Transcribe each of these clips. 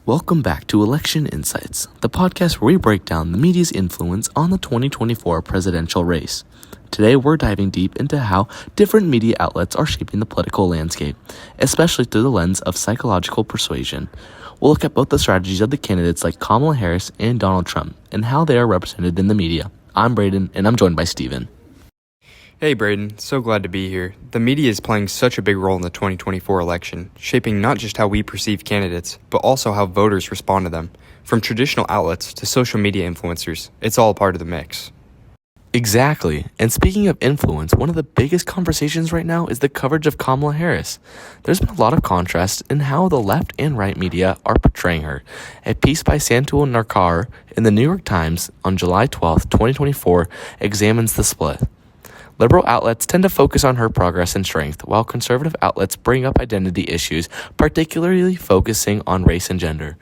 Welcome back to Election Insights, the podcast where we break down the media's influence on the 2024 presidential race. Today, we're diving deep into how different media outlets are shaping the political landscape, especially through the lens of psychological persuasion. We'll look at both the strategies of the candidates like Kamala Harris and Donald Trump and how they are represented in the media. I'm Braden, and I'm joined by Steven. Hey Braden, so glad to be here. The media is playing such a big role in the 2024 election, shaping not just how we perceive candidates, but also how voters respond to them. From traditional outlets to social media influencers, it's all part of the mix. Exactly. And speaking of influence, one of the biggest conversations right now is the coverage of Kamala Harris. There's been a lot of contrast in how the left and right media are portraying her. A piece by Santul Narkar in the New York Times on July 12, 2024 examines the split. Liberal outlets tend to focus on her progress and strength, while conservative outlets bring up identity issues, particularly focusing on race and gender.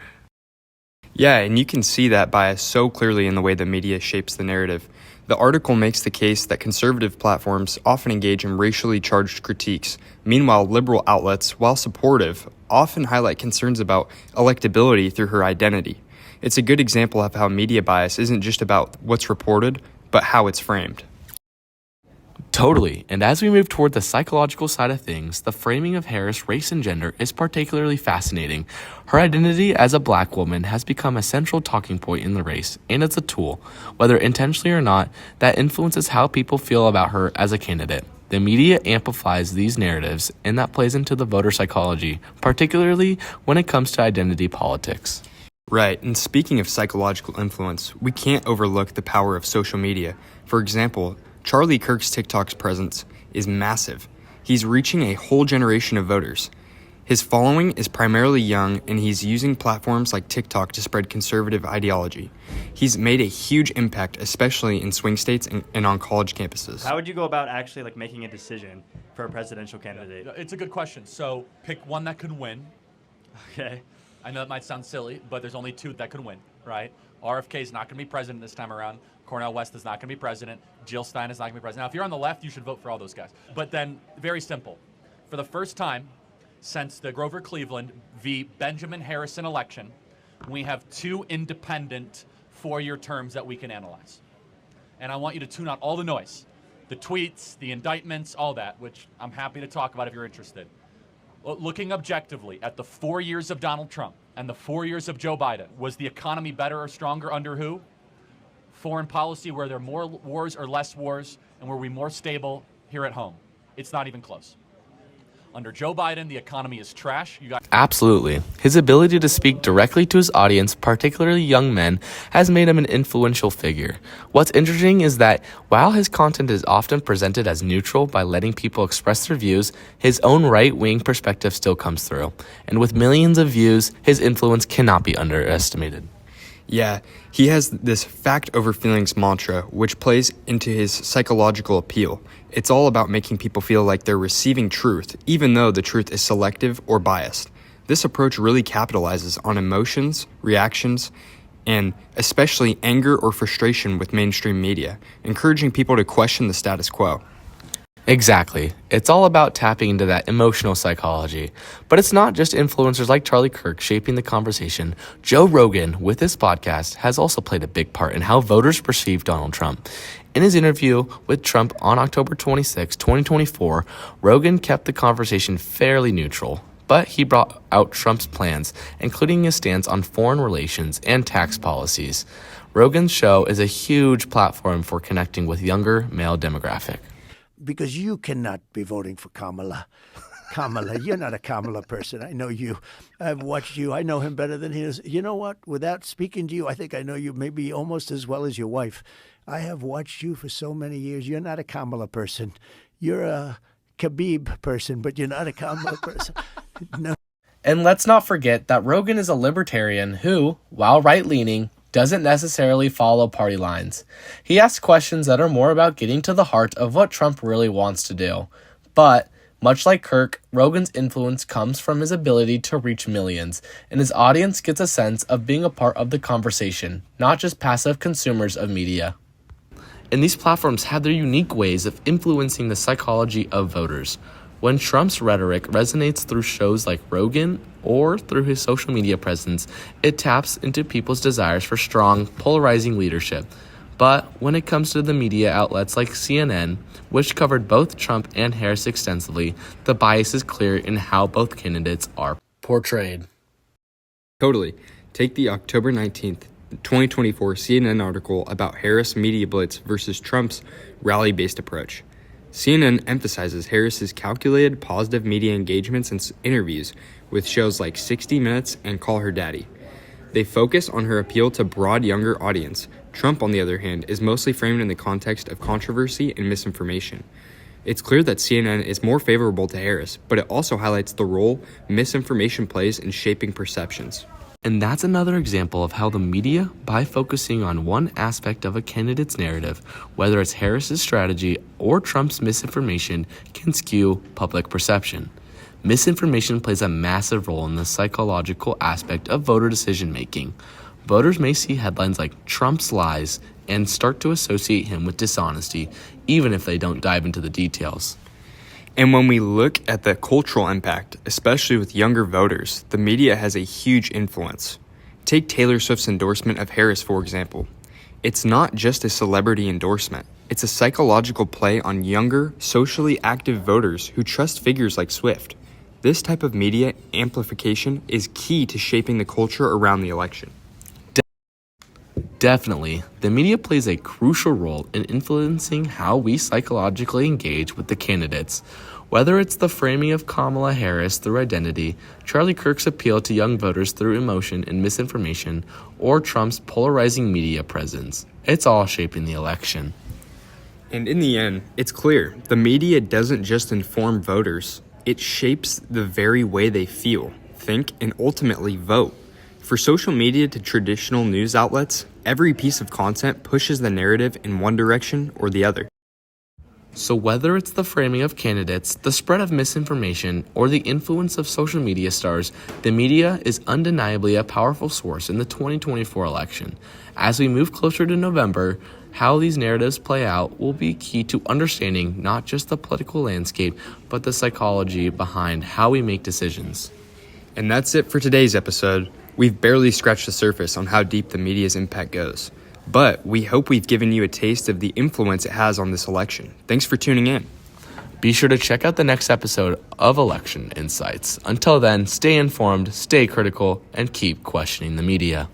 Yeah, and you can see that bias so clearly in the way the media shapes the narrative. The article makes the case that conservative platforms often engage in racially charged critiques. Meanwhile, liberal outlets, while supportive, often highlight concerns about electability through her identity. It's a good example of how media bias isn't just about what's reported, but how it's framed. Totally. And as we move toward the psychological side of things, the framing of Harris' race and gender is particularly fascinating. Her identity as a black woman has become a central talking point in the race, and it's a tool, whether intentionally or not, that influences how people feel about her as a candidate. The media amplifies these narratives, and that plays into the voter psychology, particularly when it comes to identity politics. Right, and speaking of psychological influence, we can't overlook the power of social media. For example, Charlie Kirk's TikTok's presence is massive. He's reaching a whole generation of voters. His following is primarily young, and he's using platforms like TikTok to spread conservative ideology. He's made a huge impact, especially in swing states and on college campuses. How would you go about actually making a decision for a presidential candidate? It's a good question. So pick one that can win. Okay. I know that might sound silly, but there's only two that can win, right? RFK is not going to be president this time around. Cornel West is not going to be president. Jill Stein is not going to be president. Now, if you're on the left, you should vote for all those guys. But then, very simple. For the first time since the Grover Cleveland v. Benjamin Harrison election, we have two independent four-year terms that we can analyze. And I want you to tune out all the noise, the tweets, the indictments, all that, which I'm happy to talk about if you're interested. Looking objectively at the 4 years of Donald Trump and the 4 years of Joe Biden, was the economy better or stronger under who? Foreign policy, were there more wars or less wars, and were we more stable here at home? It's not even close. Under Joe Biden, the economy is trash. Absolutely. His ability to speak directly to his audience, particularly young men, has made him an influential figure. What's interesting is that while his content is often presented as neutral by letting people express their views, his own right-wing perspective still comes through. And with millions of views, his influence cannot be underestimated. Yeah, he has this fact over feelings mantra, which plays into his psychological appeal. It's all about making people feel like they're receiving truth, even though the truth is selective or biased. This approach really capitalizes on emotions, reactions, and especially anger or frustration with mainstream media, encouraging people to question the status quo. Exactly. It's all about tapping into that emotional psychology. But it's not just influencers like Charlie Kirk shaping the conversation. Joe Rogan, with his podcast, has also played a big part in how voters perceive Donald Trump. In his interview with Trump on October 26, 2024, Rogan kept the conversation fairly neutral, but he brought out Trump's plans, including his stance on foreign relations and tax policies. Rogan's show is a huge platform for connecting with younger male demographic. Because you cannot be voting for Kamala. Kamala, you're not a Kamala person. I know you. I've watched you. I know him better than he is. You know what? Without speaking to you, I think I know you maybe almost as well as your wife. I have watched you for so many years. You're not a Kamala person. You're a Khabib person, but you're not a Kamala person. No. And let's not forget that Rogan is a libertarian who, while right-leaning, doesn't necessarily follow party lines. He asks questions that are more about getting to the heart of what Trump really wants to do. But, much like Kirk, Rogan's influence comes from his ability to reach millions, and his audience gets a sense of being a part of the conversation, not just passive consumers of media. And these platforms have their unique ways of influencing the psychology of voters. When Trump's rhetoric resonates through shows like Rogan or through his social media presence, it taps into people's desires for strong, polarizing leadership. But when it comes to the media outlets like CNN, which covered both Trump and Harris extensively, the bias is clear in how both candidates are portrayed. Totally. Take the October 19th, 2024 CNN article about Harris media blitz versus Trump's rally-based approach. CNN emphasizes Harris's calculated positive media engagements and interviews with shows like 60 Minutes and Call Her Daddy. They focus on her appeal to broad younger audience. Trump, on the other hand, is mostly framed in the context of controversy and misinformation. It's clear that CNN is more favorable to Harris, but it also highlights the role misinformation plays in shaping perceptions. And that's another example of how the media, by focusing on one aspect of a candidate's narrative, whether it's Harris's strategy or Trump's misinformation, can skew public perception. Misinformation plays a massive role in the psychological aspect of voter decision-making. Voters may see headlines like Trump's lies and start to associate him with dishonesty, even if they don't dive into the details. And when we look at the cultural impact, especially with younger voters, the media has a huge influence. Take Taylor Swift's endorsement of Harris, for example. It's not just a celebrity endorsement. It's a psychological play on younger, socially active voters who trust figures like Swift. This type of media amplification is key to shaping the culture around the election. Definitely, the media plays a crucial role in influencing how we psychologically engage with the candidates. Whether it's the framing of Kamala Harris through identity, Charlie Kirk's appeal to young voters through emotion and misinformation, or Trump's polarizing media presence, it's all shaping the election. And in the end, it's clear, the media doesn't just inform voters, it shapes the very way they feel, think, and ultimately vote. For social media to traditional news outlets, every piece of content pushes the narrative in one direction or the other. So whether it's the framing of candidates, the spread of misinformation, or the influence of social media stars, the media is undeniably a powerful source in the 2024 election. As we move closer to November, how these narratives play out will be key to understanding not just the political landscape, but the psychology behind how we make decisions. And that's it for today's episode. We've barely scratched the surface on how deep the media's impact goes. But we hope we've given you a taste of the influence it has on this election. Thanks for tuning in. Be sure to check out the next episode of Election Insights. Until then, stay informed, stay critical, and keep questioning the media.